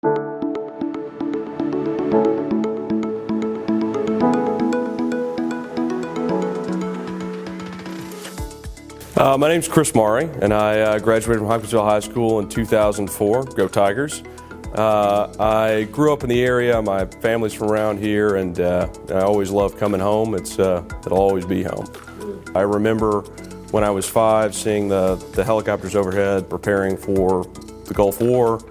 My name's Chris Mahre, and I graduated from Hopkinsville High School in 2004. Go Tigers! I grew up in the area. My family's from around here, and I always loved coming home. It'll always be home. I remember when I was 5 seeing the helicopters overhead preparing for the Gulf War.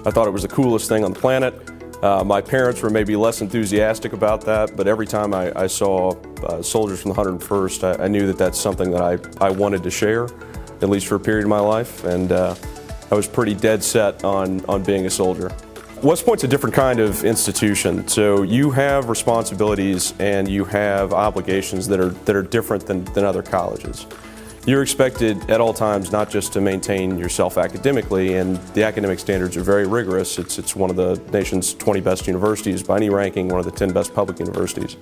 I thought it was the coolest thing on the planet. My parents were maybe less enthusiastic about that, but every time I saw soldiers from the 101st, I knew that that's something that I wanted to share, at least for a period of my life, and I was pretty dead set on being a soldier. West Point's a different kind of institution, so you have responsibilities and you have obligations that are different than other colleges. You're expected at all times not just to maintain yourself academically, and the academic standards are very rigorous. It's one of the nation's 20 best universities by any ranking, one of the 10 best public universities.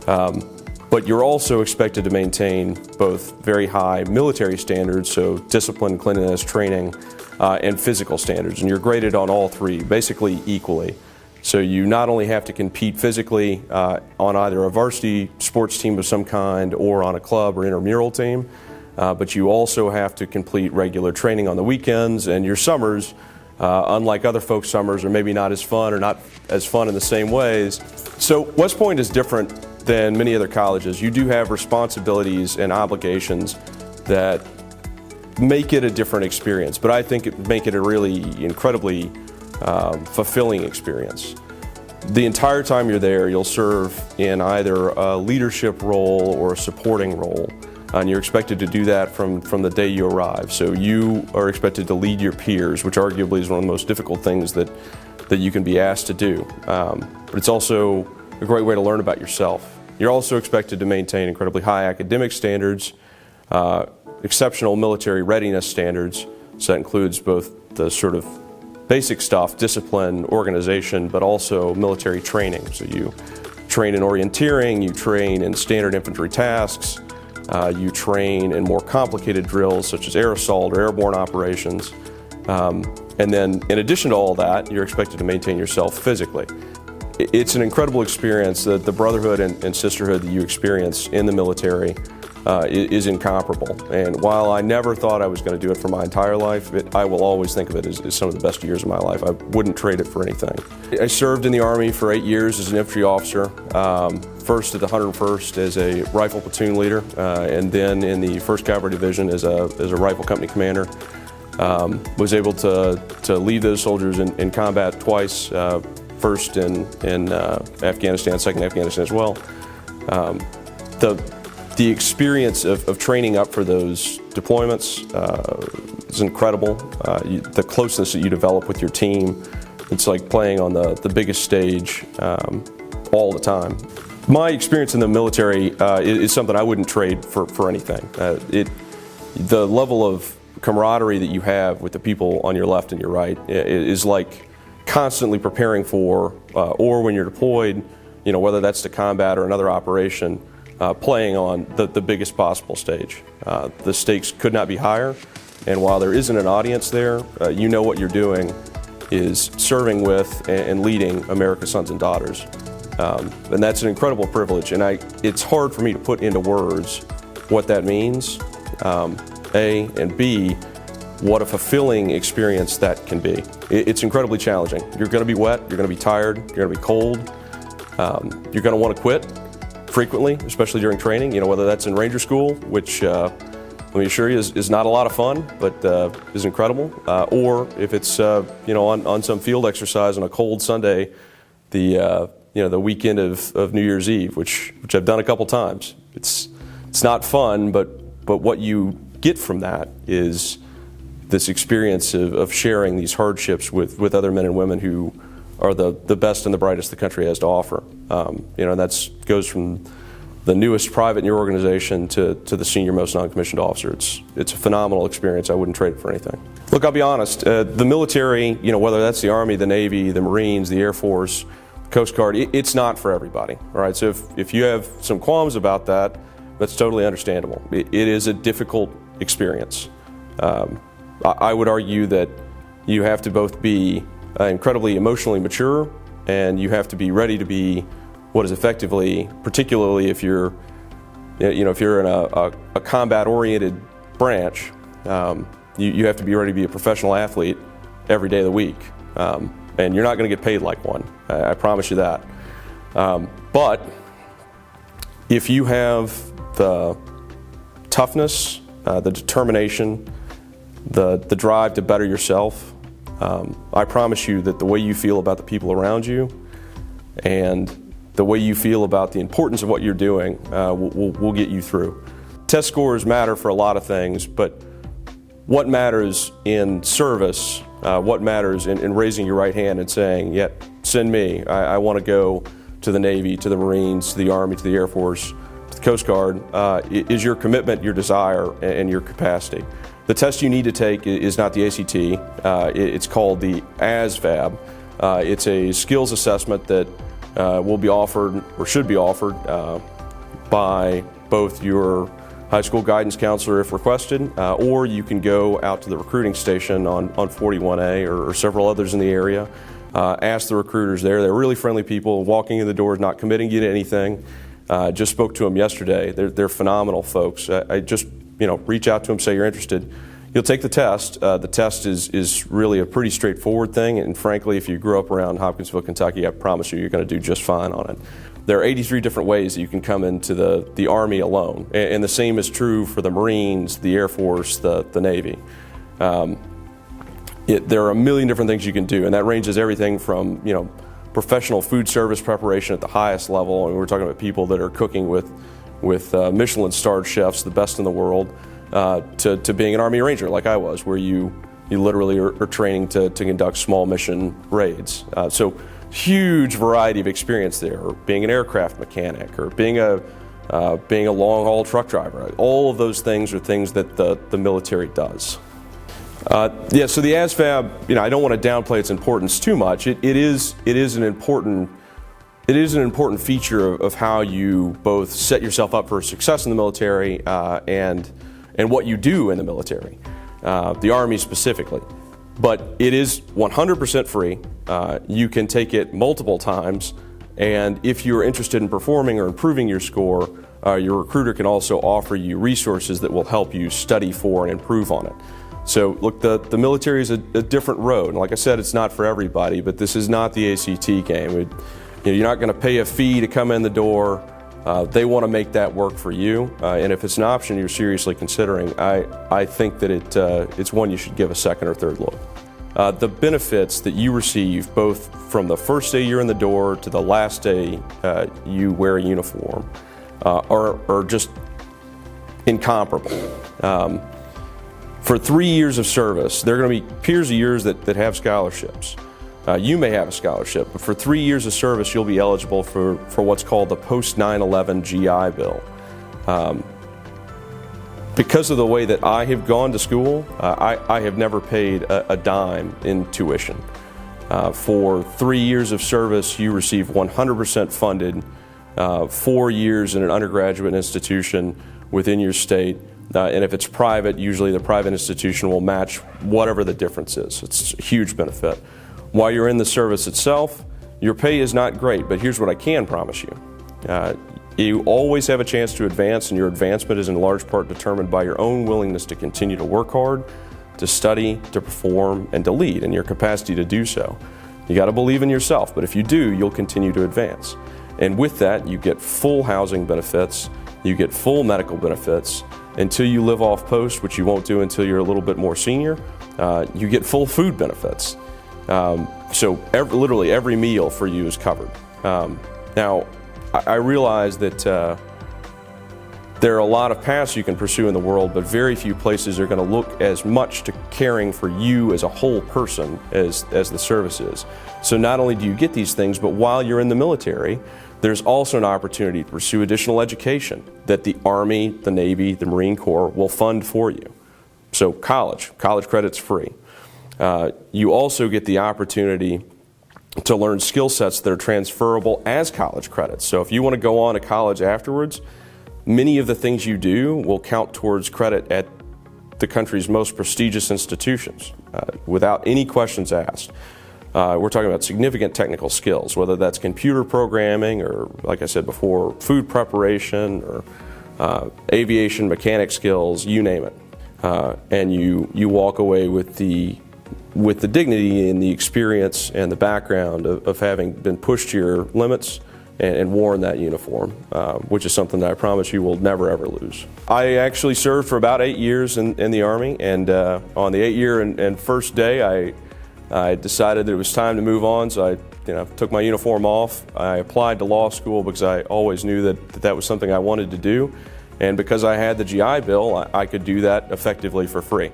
But you're also expected to maintain both very high military standards, so discipline, cleanliness, training, and physical standards, and you're graded on all three, basically equally. So you not only have to compete physically on either a varsity sports team of some kind or on a club or intramural team, but you also have to complete regular training on the weekends, and your summers, unlike other folks' summers, are maybe not as fun or not as fun in the same ways. So West Point is different than many other colleges. You do have responsibilities and obligations that make it a different experience, but I think it make it a really incredibly fulfilling experience. The entire time you're there, you'll serve in either a leadership role or a supporting role. And you're expected to do that from the day you arrive. So you are expected to lead your peers, which arguably is one of the most difficult things that you can be asked to do. But it's also a great way to learn about yourself. You're also expected to maintain incredibly high academic standards, exceptional military readiness standards. So that includes both the sort of basic stuff, discipline, organization, but also military training. So you train in orienteering, you train in standard infantry tasks, you train in more complicated drills such as air assault or airborne operations. And then in addition to all that, you're expected to maintain yourself physically. It's an incredible experience. The brotherhood and sisterhood that you experience in the military is incomparable. And while I never thought I was going to do it for my entire life, I will always think of it as some of the best years of my life. I wouldn't trade it for anything. I served in the Army for 8 years as an infantry officer, first at the 101st as a rifle platoon leader, and then in the 1st Cavalry Division as a rifle company commander. Was able to lead those soldiers in combat twice, first in Afghanistan, second in Afghanistan as well. The experience of training up for those deployments is incredible. The closeness that you develop with your team, it's like playing on the biggest stage all the time. My experience in the military is something I wouldn't trade for anything. The level of camaraderie that you have with the people on your left and your right is like constantly preparing for, or when you're deployed, whether that's to combat or another operation, playing on the biggest possible stage. The stakes could not be higher, and while there isn't an audience there, you know what you're doing is serving with and leading America's sons and daughters. And that's an incredible privilege, and it's hard for me to put into words what that means, A, and B, what a fulfilling experience that can be. It's incredibly challenging. You're going to be wet, you're going to be tired, you're going to be cold, you're going to want to quit frequently, especially during training, whether that's in Ranger School, which let me assure you is not a lot of fun, but is incredible, or if it's on some field exercise on a cold Sunday, the weekend of New Year's Eve, which I've done a couple times. It's not fun, but what you get from that is this experience of sharing these hardships with other men and women who are the best and the brightest the country has to offer. That goes from the newest private in your organization to the senior most non-commissioned officer. It's a phenomenal experience. I wouldn't trade it for anything. Look, I'll be honest, the military, whether that's the Army, the Navy, the Marines, the Air Force, Coast Guard, it's not for everybody. All right, so if you have some qualms about that, that's totally understandable. It is a difficult experience. I would argue that you have to both be incredibly emotionally mature, and you have to be ready to be what is effectively, particularly if you're, if you're in a combat-oriented branch, you have to be ready to be a professional athlete every day of the week, and you're not going to get paid like one. I promise you that. But if you have the toughness, the determination, the drive to better yourself, I promise you that the way you feel about the people around you and the way you feel about the importance of what you're doing will get you through. Test scores matter for a lot of things, but what matters in service, what matters in raising your right hand and saying, yeah, send me, I want to go to the Navy, to the Marines, to the Army, to the Air Force, to the Coast Guard, is your commitment, your desire, and your capacity. The test you need to take is not the ACT, it's called the ASVAB. It's a skills assessment that will be offered, or should be offered, by both your high school guidance counselor if requested, or you can go out to the recruiting station on 41A or several others in the area. Ask the recruiters there. They're really friendly people, walking in the doors, not committing you to anything. Just spoke to them yesterday. They're phenomenal folks. I just, reach out to them, say you're interested. You'll take the test. The test is really a pretty straightforward thing, and frankly, if you grew up around Hopkinsville, Kentucky, I promise you're going to do just fine on it. There are 83 different ways that you can come into the Army alone, and the same is true for the Marines, the Air Force, the Navy. There are a million different things you can do, and that ranges everything from professional food service preparation at the highest level, and we're talking about people that are cooking with Michelin-starred chefs, the best in the world, to being an Army Ranger like I was, where you literally are training to conduct small mission raids. So huge variety of experience there, or being an aircraft mechanic, or being a long-haul truck driver. All of those things are things that the military does. So the ASVAB, I don't want to downplay its importance too much. It is an important feature of how you both set yourself up for success in the military and what you do in the military, the Army specifically. But it is 100% free. You can take it multiple times, and if you're interested in performing or improving your score, your recruiter can also offer you resources that will help you study for and improve on it. So look, the military is a different road, and like I said, it's not for everybody, but this is not the ACT game. You're not going to pay a fee to come in the door. They want to make that work for you, and if it's an option you're seriously considering, I think that it's one you should give a second or third look. The benefits that you receive, both from the first day you're in the door to the last day you wear a uniform, are just incomparable. For 3 years of service, there are going to be peers of yours that have scholarships. You may have a scholarship, but for 3 years of service, you'll be eligible for what's called the post-9/11 GI Bill. Because of the way that I have gone to school, I have never paid a dime in tuition. For 3 years of service, you receive 100% funded, 4 years in an undergraduate institution within your state. And if it's private, usually the private institution will match whatever the difference is. It's a huge benefit. While you're in the service itself, your pay is not great, but here's what I can promise you. You always have a chance to advance, and your advancement is in large part determined by your own willingness to continue to work hard, to study, to perform, and to lead, and your capacity to do so. You got to believe in yourself, but if you do, you'll continue to advance. And with that, you get full housing benefits, you get full medical benefits. Until you live off post, which you won't do until you're a little bit more senior, you get full food benefits. So literally every meal for you is covered. Now, I realize that there are a lot of paths you can pursue in the world, but very few places are going to look as much to caring for you as a whole person as the service is. So not only do you get these things, but while you're in the military, there's also an opportunity to pursue additional education that the Army, the Navy, the Marine Corps will fund for you. So college credit's free. You also get the opportunity to learn skill sets that are transferable as college credits. So if you want to go on to college afterwards, many of the things you do will count towards credit at the country's most prestigious institutions without any questions asked. we're talking about significant technical skills, whether that's computer programming or, like I said before, food preparation or aviation mechanic skills, you name it. And you walk away with the dignity and the experience and the background of having been pushed to your limits and worn that uniform, which is something that I promise you will never ever lose. I actually served for about 8 years in the Army, and on the 8-year and first day I decided that it was time to move on, so I took my uniform off. I applied to law school because I always knew that was something I wanted to do, and because I had the GI Bill, I could do that effectively for free.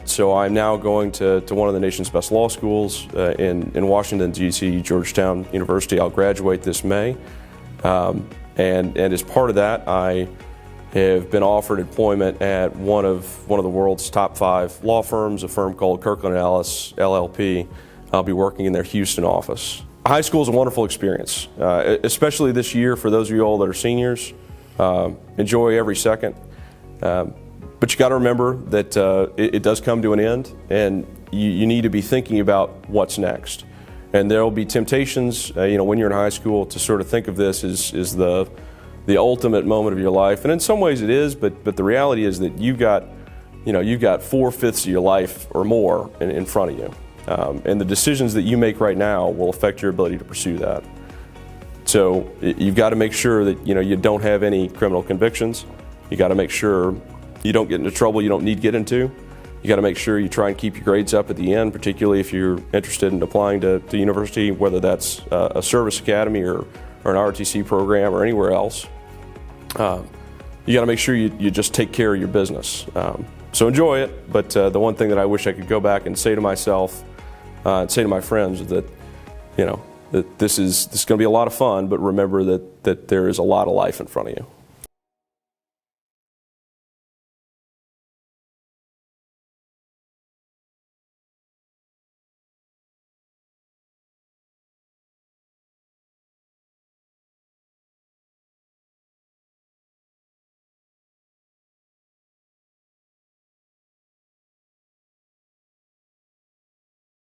So I'm now going to one of the nation's best law schools in Washington, D.C., Georgetown University. I'll graduate this May, and as part of that, I have been offered employment at one of the world's top 5 law firms, a firm called Kirkland & Ellis, LLP. I'll be working in their Houston office. High school is a wonderful experience, especially this year for those of you all that are seniors. Enjoy every second. But you got to remember that it does come to an end, and you need to be thinking about what's next. And there will be temptations, when you're in high school, to sort of think of this as the ultimate moment of your life. And in some ways it is, but the reality is that you've got 4/5 of your life or more in front of you. And the decisions that you make right now will affect your ability to pursue that. So you've got to make sure that you don't have any criminal convictions. You got to make sure you don't get into trouble you don't need to get into. You got to make sure you try and keep your grades up at the end, particularly if you're interested in applying to university, whether that's a service academy or an ROTC program or anywhere else. You got to make sure you just take care of your business. So enjoy it, but the one thing that I wish I could go back and say to myself and say to my friends is that, that this is going to be a lot of fun, but remember that there is a lot of life in front of you.